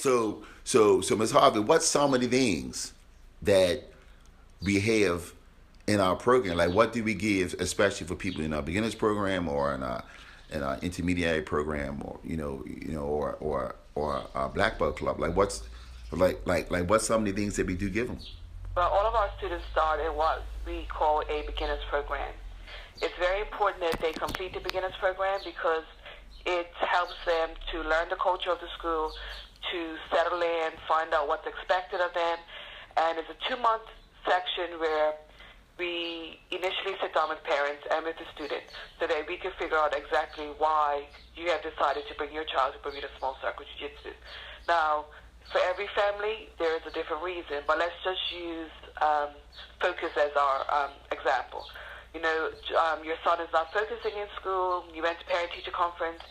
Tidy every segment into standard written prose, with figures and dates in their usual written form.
So Ms. Harvey, what's some of the things that we have in our program? Like, what do we give, especially for people in our beginners program or in our intermediary program, or or our black belt club? Like, what's what's some of the things that we do give them? Well, all of our students start in what we call a beginners program. It's very important that they complete the beginners program because it helps them to learn the culture of the school, to settle in, find out what's expected of them. And it's a 2-month section where we initially sit down with parents and with the student so that we can figure out exactly why you have decided to bring your child to Bermuda Small Circle Jiu-Jitsu. Now, for every family, there is a different reason, but let's just use focus as our example. You know, your son is not focusing in school. You went to parent-teacher conference.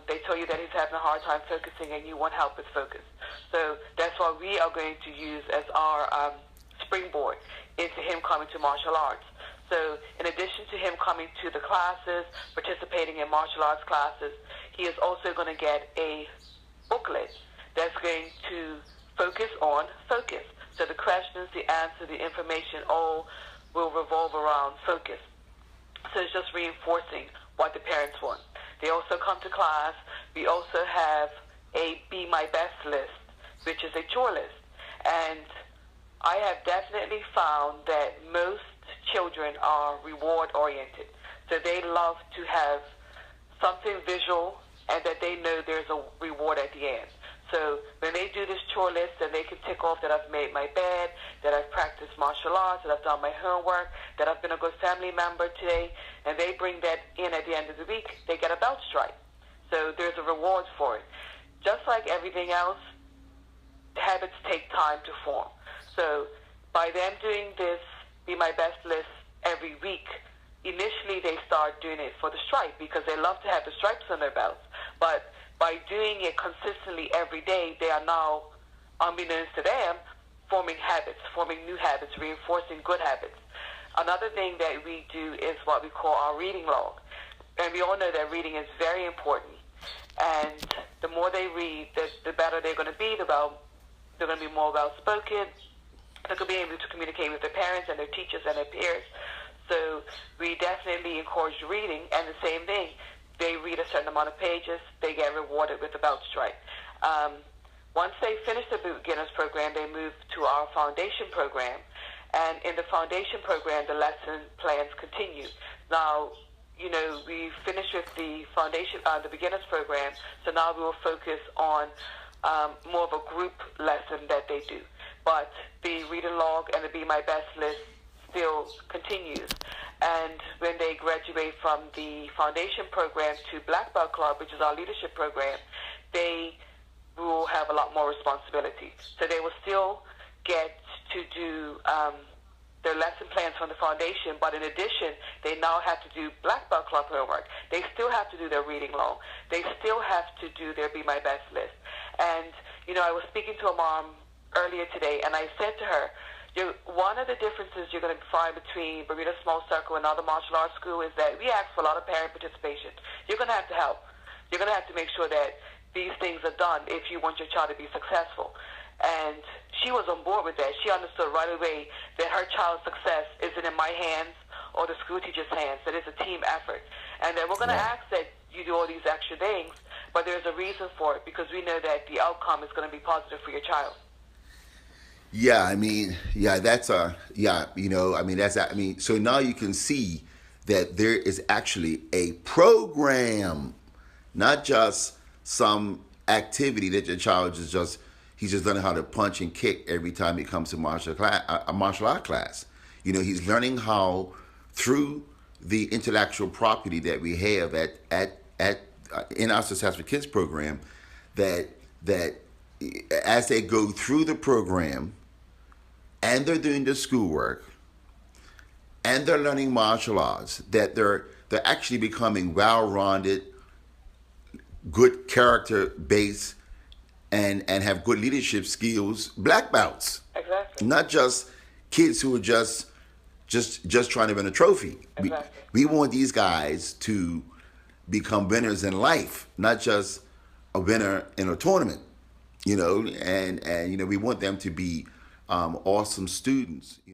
They told you that he's having a hard time focusing and you want help with focus. So that's what we are going to use as our springboard into him coming to martial arts. So in addition to him coming to the classes, participating in martial arts classes, he is also going to get a booklet that's going to focus on focus. So the questions, the answer, the information all will revolve around focus. So it's just reinforcing what the parents want. They also come to class. We also have a Be My Best list, which is a chore list. And I have definitely found that most children are reward-oriented. So they love to have something visual and that they know there's a reward at the end. So when they do this chore list, then they can tick off that I've made my bed, that I've practiced martial arts, that I've done my homework, that I've been a good family member today, and they bring that in at the end of the week, they get a belt stripe. So there's a reward for it. Just like everything else, habits take time to form. So by them doing this Be My Best list every week, initially they start doing it for the stripe because they love to have the stripes on their belts. But by doing it consistently every day, they are now, unbeknownst to them, forming habits, forming new habits, reinforcing good habits. Another thing that we do is what we call our reading log. And we all know that reading is very important. And the more they read, the better they're going to be, they're going to be more well-spoken, they're going to be able to communicate with their parents and their teachers and their peers. So we definitely encourage reading, and the same thing. They read a certain amount of pages, they get rewarded with a belt stripe. Once they finish the beginners program, they move to our foundation program. And in the foundation program, the lesson plans continue. Now, you know, we finished with the foundation, the beginners program, so now we will focus on more of a group lesson that they do. But the reading log and the Be My Best list still continues. And when they graduate from the foundation program to Black Belt Club, which is our leadership program, they will have a lot more responsibility. So they will still get to do their lesson plans from the foundation, but in addition, they now have to do Black Belt Club homework. They still have to do their reading log. They still have to do their Be My Best list. And, you know, I was speaking to a mom earlier today, and I said to her, one of the differences you're going to find between Bermuda Small Circle and other martial arts school is that we ask for a lot of parent participation. You're going to have to help. You're going to have to make sure that these things are done if you want your child to be successful. And she was on board with that. She understood right away that her child's success isn't in my hands or the school teacher's hands, that it's a team effort. And that we're going to ask that you do all these extra things, but there's a reason for it because we know that the outcome is going to be positive for your child. Yeah, I mean, yeah, that's you know, I mean, so now you can see that there is actually a program, not just some activity that your child is just he's just learning how to punch and kick every time he comes to a martial art class. You know, he's learning how through the intellectual property that we have at in our Successful Kids program, that as they go through the program and they're doing the schoolwork and they're learning martial arts, that they're actually becoming well-rounded, good character base, and have good leadership skills, black belts. Exactly. Not just kids who are just trying to win a trophy. Exactly. We want these guys to become winners in life, not just a winner in a tournament. you know, and we want them to be awesome students.